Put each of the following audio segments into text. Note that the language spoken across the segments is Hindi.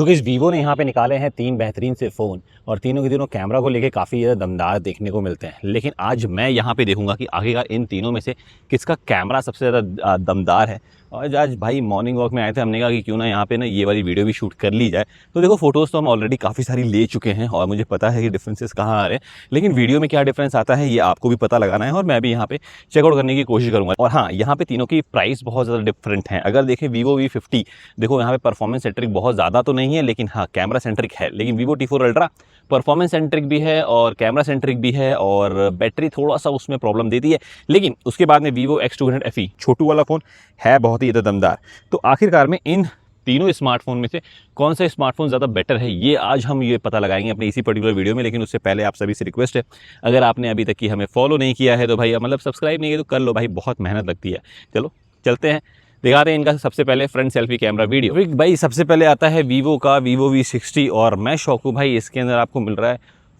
तो इस वीवो ने यहाँ पे निकाले हैं 3 बेहतरीन से फ़ोन और तीनों के तीनों कैमरा को लेके काफ़ी ज़्यादा दमदार देखने को मिलते हैं। लेकिन आज मैं यहाँ पे देखूंगा कि आखिरकार इन तीनों में से किसका कैमरा सबसे ज़्यादा दमदार है। और आज भाई मॉर्निंग वॉक में आए थे, हमने कहा कि क्यों ना यहाँ पे ना ये वाली वीडियो भी शूट कर ली जाए। तो देखो फ़ोटोज़ तो हम ऑलरेडी काफ़ी सारी ले चुके हैं और मुझे पता है कि डिफरेंसेस कहाँ आ रहे हैं, लेकिन वीडियो में क्या डिफरेंस आता है ये आपको भी पता लगाना है और मैं भी यहाँ पे चेकआउट करने की कोशिश करूँगा। और हाँ, यहाँ पे तीनों की प्राइस बहुत ज़्यादा डिफरेंट है। अगर देखें Vivo V50, देखो यहाँ पे परफॉर्मेंस सेंट्रिक बहुत ज़्यादा तो नहीं है, लेकिन हाँ कैमरा सेंट्रिक है। लेकिन Vivo T4 ultra performance centric भी है और कैमरा सेंट्रिक भी है और बैटरी थोड़ा सा उसमें प्रॉब्लम देती है। लेकिन उसके बाद में Vivo X200 FE छोटू वाला फ़ोन है बहुत ही ज़्यादा दमदार। तो आखिरकार में इन तीनों स्मार्टफोन में से कौन सा स्मार्टफोन ज़्यादा बेटर है, ये आज हम ये पता लगाएंगे अपने इसी पर्टिकुलर वीडियो में। लेकिन उससे पहले आप सभी से रिक्वेस्ट है, अगर आपने अभी तक की हमें फॉलो नहीं किया है तो भाई मतलब सब्सक्राइब नहीं किया तो कर लो भाई, बहुत मेहनत लगती है। चलो चलते हैं, दिखाते हैं इनका सबसे पहले फ्रंट सेल्फी कैमरा वीडियो। भाई सबसे पहले आता है Vivo का Vivo V60 और मैं शौक हूँ भाई, इसके अंदर आपको मिल रहा है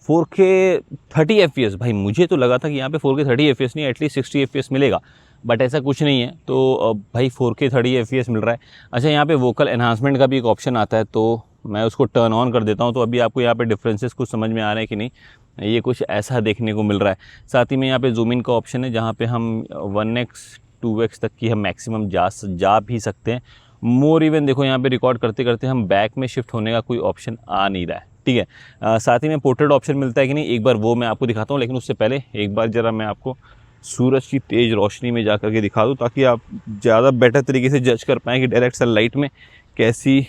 4K 30 FPS। भाई मुझे तो लगा था कि यहाँ पे 4K 30 FPS नहीं, एटलीस्ट 60 FPS मिलेगा, बट ऐसा कुछ नहीं है। तो भाई 4K 30 FPS मिल रहा है। अच्छा, यहाँ पे वोकल एनहांसमेंट का भी एक ऑप्शन आता है, तो मैं उसको टर्न ऑन कर देता हूँ। तो अभी आपको यहाँ पे डिफरेंसेस कुछ समझ में आ रहे हैं कि नहीं, ये कुछ ऐसा देखने को मिल रहा है। साथ ही में यहाँ पे जूम इन का ऑप्शन है, जहाँ पे हम 1x 2x तक की हम मैक्सिमम जा भी सकते हैं। मोर इवन देखो यहाँ पे रिकॉर्ड करते करते हम बैक में शिफ्ट होने का कोई ऑप्शन आ नहीं रहा है, ठीक है। साथ ही में पोर्ट्रेट ऑप्शन मिलता है कि नहीं, एक बार वो मैं आपको दिखाता हूँ। लेकिन उससे पहले एक बार ज़रा मैं आपको सूरज की तेज़ रोशनी में जा कर के दिखा दूँ, ताकि आप ज़्यादा बेटर तरीके से जज कर पाएँ कि डायरेक्ट सनलाइट में कैसी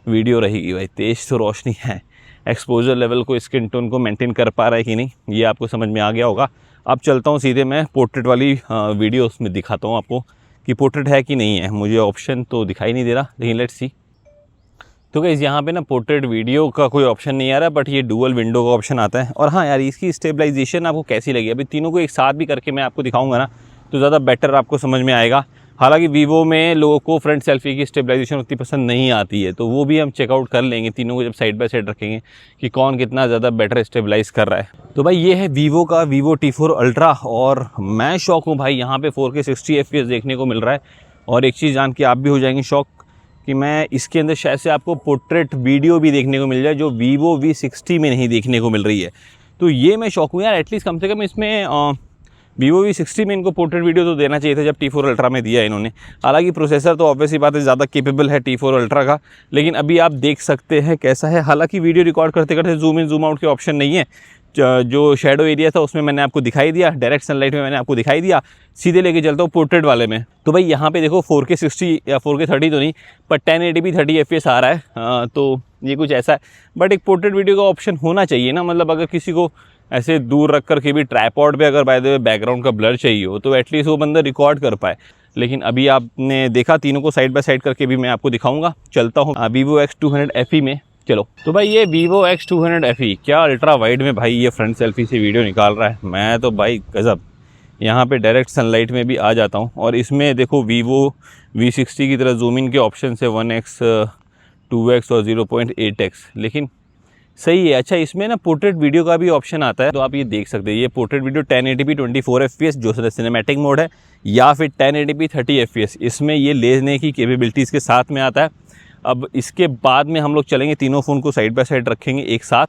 वीडियो रहेगी। भाई तेज़ तो रोशनी है, एक्सपोजर लेवल को, स्किन टोन को मेंटेन कर पा रहा है कि नहीं, ये आपको समझ में आ गया होगा। अब चलता हूँ सीधे मैं पोर्ट्रेट वाली वीडियो उसमें दिखाता हूँ आपको कि पोर्ट्रेट है कि नहीं है। मुझे ऑप्शन तो दिखाई नहीं दे रहा, लेकिन लेट्स सी। तो गाइस यहाँ पे ना पोर्ट्रेट वीडियो का कोई ऑप्शन नहीं आ रहा, बट ये डुअल विंडो का ऑप्शन आता है। और हाँ यार, इसकी स्टेबलाइजेशन आपको कैसी लगी, अभी तीनों को एक साथ भी करके मैं आपको दिखाऊंगा ना, तो ज़्यादा बेटर आपको समझ में आएगा। हालांकि Vivo में लोगों को फ्रंट सेल्फी की स्टेबलाइजेशन उतनी पसंद नहीं आती है, तो वो भी हम चेकआउट कर लेंगे तीनों को जब साइड बाय साइड रखेंगे कि कौन कितना ज़्यादा बेटर स्टेबलाइज कर रहा है। तो भाई ये है Vivo का Vivo T4 अल्ट्रा और मैं शौक हूँ भाई, यहाँ पे 4K 60 FPS देखने को मिल रहा है। और एक चीज़ जान के आप भी हो जाएंगे शौक कि मैं इसके अंदर शायद से आपको पोर्ट्रेट वीडियो भी देखने को मिल जाए, जो Vivo V60 में नहीं देखने को मिल रही है। तो ये मैं शौक हूँ यार, एटलीस्ट कम से कम इसमें Vivo V60 में इनको पोर्ट्रेट वीडियो तो देना चाहिए था जब T4 अल्ट्रा में दिया इन्होंने। हालांकि प्रोसेसर तो ऑब्वियसली बात है ज़्यादा केपेबल है T4 अल्ट्रा का, लेकिन अभी आप देख सकते हैं कैसा है। हालांकि वीडियो रिकॉर्ड करते करते जूम इन जूम आउट के ऑप्शन नहीं है। जो शेडो एरिया था उसमें मैंने आपको दिखाई दिया, डायरेक्ट सनलाइट में मैंने आपको दिखाई दिया। सीधे लेके चलता हूँ पोर्ट्रेट वाले में। तो भाई यहाँ पे देखो 4K 60 या 4K 30 तो नहीं, पर 1080p 30 FPS आ रहा है। तो ये कुछ ऐसा है, बट एक पोर्ट्रेट वीडियो का ऑप्शन होना चाहिए ना। मतलब अगर किसी को ऐसे दूर रख कर के भी ट्राइपॉड पे अगर बाय द वे बैकग्राउंड का ब्लर चाहिए हो, तो एटलीस्ट वो बंदा रिकॉर्ड कर पाए। लेकिन अभी आपने देखा, तीनों को साइड बाय साइड करके भी मैं आपको दिखाऊंगा। चलता हूँ Vivo X200 FE में। चलो तो भाई ये Vivo X200 FE क्या अल्ट्रा वाइड में भाई ये फ्रंट सेल्फी से वीडियो निकाल रहा है। मैं तो भाई गज़ब, यहाँ पे डायरेक्ट सनलाइट में भी आ जाता हूँ। और इसमें देखो Vivo V60 की तरह जूम इन के ऑप्शन है 1x 2x और 0.8x, लेकिन सही है। अच्छा, इसमें ना पोर्ट्रेट वीडियो का भी ऑप्शन आता है, तो आप ये देख सकते हैं। ये पोर्ट्रेट वीडियो 1080p 24 FPS जो सिनेमैटिक मोड है, या फिर 1080p 30 FPS, इसमें ये लेने की कैपेबिलिटीज़ के साथ में आता है। अब इसके बाद में हम लोग चलेंगे, तीनों फ़ोन को साइड बाय साइड रखेंगे एक साथ।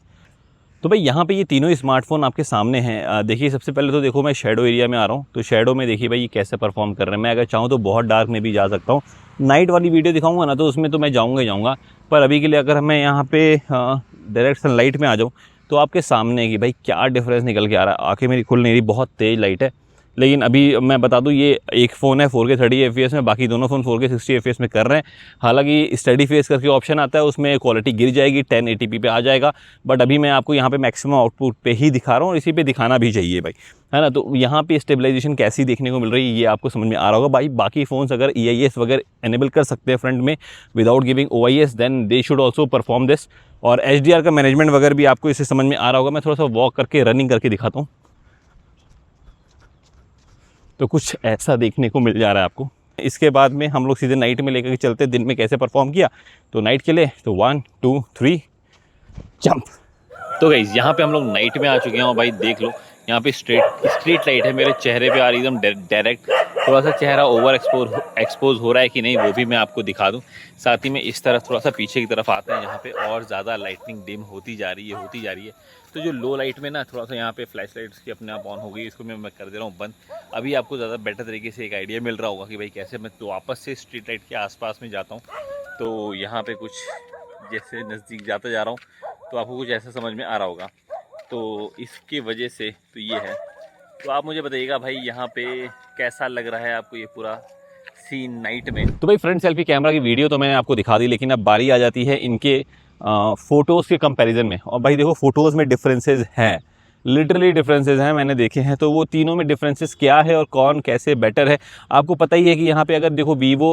तो भाई यहाँ पे ये तीनों स्मार्टफोन आपके सामने हैं। देखिए सबसे पहले तो देखो मैं शेडो एरिया में आ रहा हूँ, तो शेडो में देखिए भाई ये कैसे परफॉर्म कर रहे हैं। मैं अगर चाहूँ तो बहुत डार्क में भी जा सकता हूँ। नाइट वाली वीडियो दिखाऊंगा ना, तो उसमें तो मैं जाऊँगा ही जाऊँगा। पर अभी के लिए अगर मैं यहाँ पे डायरेक्ट सनलाइट में आ जाऊँ, तो आपके सामने है कि भाई क्या डिफरेंस निकल के आ रहा है। आँखें मेरी खुल नहीं रही, बहुत तेज़ लाइट है। लेकिन अभी मैं बता दूं, ये एक फ़ोन है 4K 30 FPS में, बाकी दोनों फ़ोन 4K 60 FPS में कर रहे हैं। हालांकि स्टडी फेस करके ऑप्शन आता है, उसमें क्वालिटी गिर जाएगी, 1080p पे आ जाएगा। बट अभी मैं आपको यहाँ पे मैक्सिमम आउटपुट पे ही दिखा रहा हूँ, और इसी पे दिखाना भी चाहिए भाई, है ना। तो यहाँ पे स्टेबलाइजेशन कैसी देखने को मिल रही है ये आपको समझ में आ रहा होगा भाई। बाकी फ़ोन्स अगर EIS वगैरह एनेबल कर सकते हैं फ्रंट में without giving OIS, then they should also perform this. और HDR का मैनेजमेंट वगैरह भी आपको इससे समझ में आ रहा होगा। मैं थोड़ा सा वॉक करके रनिंग करके दिखाता हूँ, तो कुछ ऐसा देखने को मिल जा रहा है आपको। इसके बाद में हम लोग सीधे नाइट में लेकर के चलते, दिन में कैसे परफॉर्म किया। तो नाइट के लिए तो 1 2 3 जंप। तो गाइस यहाँ पे हम लोग नाइट में आ चुके हैं और भाई देख लो यहाँ पे स्ट्रीट लाइट है मेरे चेहरे पे आ रही एकदम डायरेक्ट। थोड़ा सा चेहरा ओवर एक्सपोज हो रहा है कि नहीं वो भी मैं आपको दिखा दूँ। साथ ही में इस तरफ थोड़ा सा पीछे की तरफ आते हैं, यहाँ पे और ज़्यादा लाइटनिंग डिम होती जा रही है। तो जो लो लाइट में ना थोड़ा सा यहाँ पे फ्लैश लाइट्स की अपने आप ऑन हो गई, इसको मैं कर दे रहा हूँ बंद। अभी आपको ज़्यादा बेटर तरीके से एक आइडिया मिल रहा होगा कि भाई कैसे मैं तो वापस से स्ट्रीट लाइट के आसपास में जाता हूँ। तो यहाँ पे कुछ जैसे नज़दीक जाता जा रहा हूँ तो आपको कुछ ऐसा समझ में आ रहा होगा। तो इसकी वजह से तो ये है। तो आप मुझे बताइएगा भाई यहाँ पे कैसा लग रहा है आपको ये पूरा सीन नाइट में। तो भाई फ्रंट सेल्फी कैमरा की वीडियो तो मैंने आपको दिखा दी, लेकिन अब बारी आ जाती है इनके फ़ोटोज़ के कंपैरिजन में। और भाई देखो फ़ोटोज़ में डिफरेंसेस हैं, लिटरली डिफरेंसेस हैं, मैंने देखे हैं। तो वो तीनों में डिफरेंसेस क्या है और कौन कैसे बेटर है आपको पता ही है कि यहाँ पे अगर देखो वीवो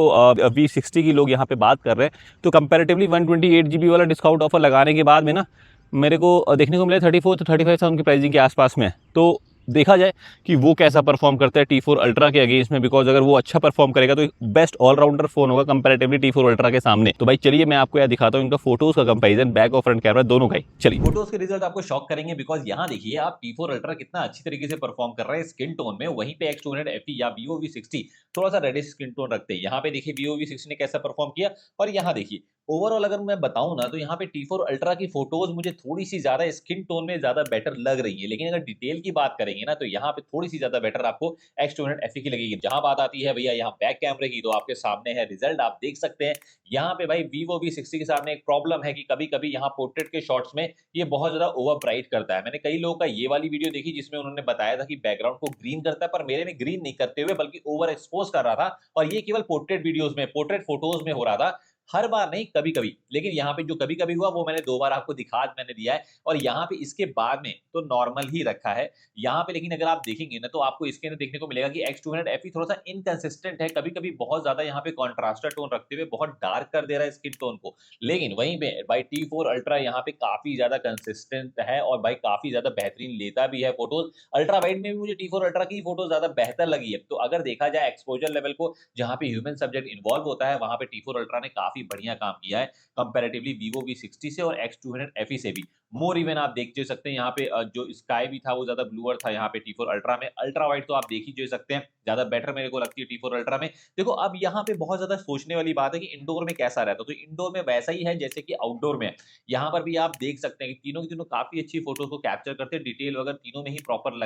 V60 की लोग यहाँ पे बात कर रहे हैं तो कंपैरेटिवली 128 GB वाला डिस्काउंट ऑफर लगाने के बाद में ना मेरे को देखने को मिला 34 to 35,000 की प्राइसिंग के आसपास में। तो देखा जाए कि वो कैसा परफॉर्म करता है T4 अल्ट्रा के अगेंस्ट में, बिकॉज अगर वो अच्छा परफॉर्म करेगा तो बेस्ट ऑलराउंडर फोन होगा कंपैरेटिवली T4 अल्ट्रा के सामने। तो भाई चलिए मैं आपको यह दिखाता हूँ इनका फोटोज का कंपैरिजन, बैक और फ्रंट कैमरा दोनों का ही। चलिए फोटोज के रिजल्ट आपको शॉक करेंगे, बिकॉज यहाँ देखिए आप T4 अल्ट्रा कितना अच्छी तरीके से परफॉर्म कर रहा है स्किन टोन में। वहीं पे X200 FE या Vivo V60 थोड़ा सा रेडिश स्किन टोन रखते हैं। यहाँ पे देखिए Vivo V60 ने कैसा परफॉर्म किया, और यहाँ देखिए ओवरऑल अगर मैं बताऊं ना तो यहाँ पे T4 अल्ट्रा की फोटोज मुझे थोड़ी सी ज्यादा स्किन टोन में ज्यादा बेटर लग रही है। लेकिन अगर डिटेल की बात करेंगे ना तो यहाँ पे थोड़ी सी ज्यादा बेटर आपको X200 FE की लगेगी। जहां बात आती है भैया यहाँ बैक कैमरे की, तो आपके सामने है रिजल्ट, आप देख सकते हैं। यहाँ पे भाई Vivo V60 के सामने एक प्रॉब्लम है कि कभी कभी यहाँ पोर्ट्रेट के शॉट्स में ये बहुत ज्यादा ओवर ब्राइट करता है। मैंने कई लोगों का ये वाली वीडियो देखी जिसमें उन्होंने बताया था कि बैकग्राउंड को ग्रीन करता है, पर मेरे में ग्रीन नहीं करते हुए बल्कि ओवर एक्सपोज कर रहा था। और ये केवल पोर्ट्रेट वीडियोज में, पोर्ट्रेट फोटोज में हो रहा था, हर बार नहीं, कभी कभी। लेकिन यहाँ पे जो कभी कभी हुआ वो मैंने 2 बार आपको मैंने दिया है। और यहाँ पे इसके बाद में तो नॉर्मल ही रखा है यहाँ पे। लेकिन अगर आप देखेंगे ना तो आपको इसके अंदर देखने को मिलेगा कि X200 FE थोड़ा सा इनकंसिस्टेंट है, कभी कभी बहुत ज्यादा यहाँ पे कॉन्ट्रास्टर टोन रखते हुए बहुत डार्क कर दे रहा है स्किन टोन को। लेकिन वहीं पे भाई T4 अल्ट्रा यहाँ पे काफी ज्यादा कंसिस्टेंट है और भाई काफी ज्यादा बेहतरीन लेता भी है फोटोज। अल्ट्रा वाइड में भी मुझे T4 अल्ट्रा की फोटो ज्यादा बेहतर लगी है। तो अगर देखा जाए एक्सपोजर लेवल को जहाँ पे ह्यूमन सब्जेक्ट इन्वॉल्व होता है, वहां पे T4 अल्ट्रा ने काफी बढ़िया काम किया है कंपैरेटिवली Vivo V60 से और X200 FE से भी। मोर इवन आप देख सकते हैं यहाँ पे जो स्काई भी था वो ज्यादा ब्लूअर था यहाँ पे T4 अल्ट्रा में। अल्ट्रा वाइड तो आप देख ही सकते हैं ज्यादा बेटर मेरे को लगती है T4 अल्ट्रा में। देखो अब यहाँ पे बहुत ज्यादा सोचने वाली बात है कि इंडोर में कैसा रहता है। तो इंडोर में वैसा ही है जैसे कि आउटडोर में। यहाँ पर भी आप देख सकते हैं कि तीनों की तीनों काफी अच्छी फोटोज को कैप्चर करते हैं, डिटेल वगैरह तीनों में ही प्रॉपर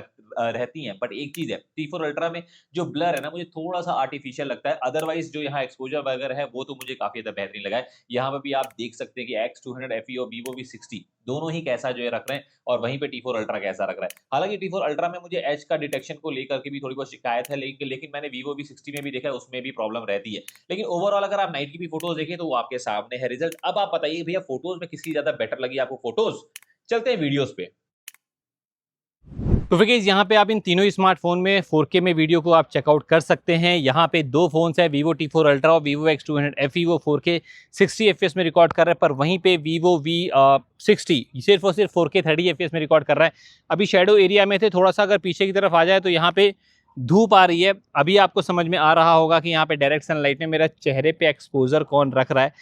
रहती है। बट एक चीज है T4 अल्ट्रा में जो ब्लर है ना मुझे थोड़ा सा आर्टिफिशियल लगता है। अदरवाइज जो यहाँ एक्सपोजर वगैरह है वो तो मुझे काफी ज्यादा बेहतरीन लगा है। यहाँ पर भी आप देख सकते हैं कि X200 FE और Vivo V60 दोनों ही कैसा जो है रख रहे हैं, और वहीं पे T4 अल्ट्रा कैसा रख रहा है। हालांकि T4 अल्ट्रा में मुझे एज का डिटेक्शन को लेकर के भी थोड़ी बहुत शिकायत है, लेकिन मैंने Vivo V60 में भी देखा है उसमें भी प्रॉब्लम रहती है। लेकिन ओवरऑल अगर आप नाइट की भी फोटोज देखें तो वो आपके सामने है रिजल्ट। अब आप बताइए भैया फोटोज में किसकी ज्यादा बेटर लगी आपको फोटोज। चलते हैं वीडियोस पे। तो फिर यहाँ पे आप इन तीनों ही स्मार्टफोन में 4K में वीडियो को आप चेकआउट कर सकते हैं। यहाँ पे 2 फोन्स है, Vivo T4 अल्ट्रा और Vivo X200 FE। वो 4K 60 FPS में रिकॉर्ड कर रहा है, पर वहीं पे Vivo V60 सिर्फ और सिर्फ 4K 30 FPS में रिकॉर्ड कर रहा है। अभी शेडो एरिया में थे, थोड़ा सा अगर पीछे की तरफ आ जाए तो यहाँ पे धूप आ रही है। अभी आपको समझ में आ रहा होगा कि यहाँ पे डायरेक्ट सनलाइट में मेरा चेहरे पे एक्सपोजर कौन रख रहा है।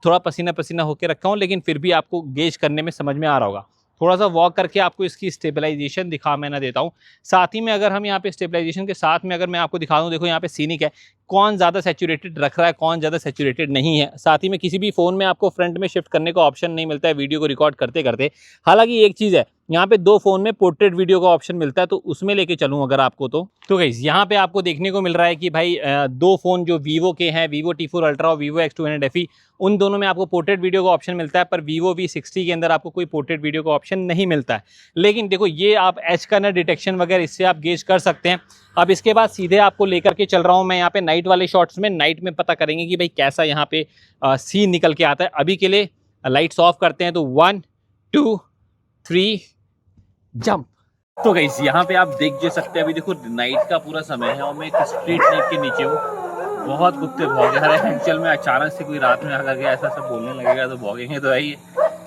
थोड़ा पसीना पसीना होकर रखा हूँ, लेकिन फिर भी आपको गेज करने में समझ में आ रहा होगा। थोड़ा सा वॉक करके आपको इसकी स्टेबलाइजेशन दिखा मैं ना देता हूँ। साथ ही में अगर हम यहाँ पे स्टेबलाइजेशन के साथ में अगर मैं आपको दिखा दूँ, देखो यहाँ पे सीनिक है, कौन ज़्यादा सैचुरेटेड रख रहा है, कौन ज़्यादा सैचुरेटेड नहीं है। साथ ही में किसी भी फ़ोन में आपको फ्रंट में शिफ्ट करने का ऑप्शन नहीं मिलता है वीडियो को रिकॉर्ड करते करते। हालांकि एक चीज़ है, यहाँ पे 2 फोन में पोर्ट्रेट वीडियो का ऑप्शन मिलता है, तो उसमें लेके चलूँ अगर आपको तो गाइस यहाँ पे आपको देखने को मिल रहा है कि भाई 2 फोन जो Vivo के हैं, Vivo T4 अल्ट्रा और Vivo X200 FE, उन दोनों में आपको पोर्ट्रेट वीडियो का ऑप्शन मिलता है, पर Vivo V60 के अंदर आपको कोई पोर्ट्रेट वीडियो का ऑप्शन नहीं मिलता है। लेकिन देखो ये आप एच का ना डिटेक्शन वगैरह इससे आप गेज कर सकते हैं। अब इसके बाद सीधे आपको लेकर के चल रहा हूँ मैं यहाँ पे नाइट वाले शॉट्स में। नाइट में पता करेंगे कि भाई कैसा यहाँ पे सीन निकल के आता है। अभी के लिए लाइट्स ऑफ करते हैं, तो 1 2 3 जंप। तो गाइस यहाँ पे आप देख सकते हैं, अभी देखो नाइट का पूरा समय है और मैं एक स्ट्रीट लाइट के नीचे हूँ। बहुत कुत्ते भौंक रहे हैं। एक्चुअल में अचानक से कोई रात में आकर के ऐसा सब बोलने लगेगा तो भौंकेंगे तो है ही।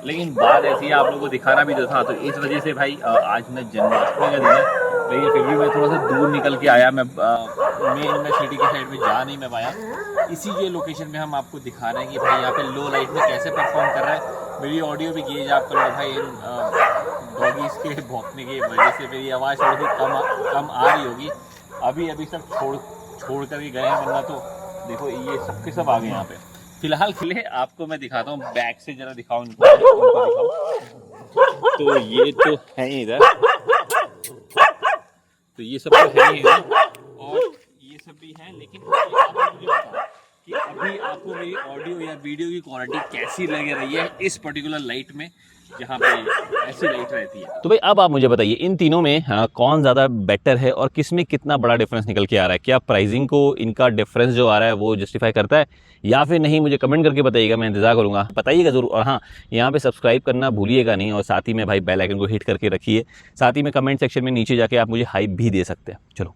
लेकिन बात ऐसी है, आप लोगों को दिखाना भी तो था, तो इस वजह से भाई आज मैं जन्माष्टमी का दिन है, लेकिन फिर भी मैं थोड़ा सा दूर निकल के आया। मैं सिटी के साइड में जा नहीं मैं पाया। इसी ये लोकेशन में हम आपको दिखा रहे हैं कि भाई यहाँ पे लो लाइट में कैसे परफॉर्म कर रहा है। मेरी ऑडियो भी गेज आप कर लो भाई, इन डॉगीज़ के भौंकने की वजह से मेरी आवाज़ थोड़ी सी कम आ रही होगी। अभी सब छोड़ कर ही गए हैं, वरना तो देखो ये सब के सब आ गए यहाँ पे। फिलहाल के लिए आपको मैं दिखाता हूँ, बैक से जरा दिखाऊँ इनको दिखाऊँ। तो ये तो है ही इधर, तो ये सब तो है ही इधर, और ये सब भी है। लेकिन आप मुझे बताओ कि अभी आपको मेरी ऑडियो या वीडियो की क्वालिटी कैसी लग रही है इस पर्टिकुलर लाइट में, जहाँ पे ऐसी लाइट रहती है। तो भाई अब आप मुझे बताइए इन तीनों में कौन ज़्यादा बेटर है और किस में कितना बड़ा डिफरेंस निकल के आ रहा है? क्या प्राइसिंग को इनका डिफरेंस जो आ रहा है वो जस्टिफाई करता है या फिर नहीं? मुझे कमेंट करके बताइएगा, मैं इंतजार करूँगा, बताइएगा ज़रूर। और हाँ, यहाँ पे सब्सक्राइब करना भूलिएगा नहीं, और साथ ही में भाई बेल आइकन को हिट करके रखिए। साथ ही में कमेंट सेक्शन में नीचे जाके आप मुझे हाइप भी दे सकते हैं। चलो।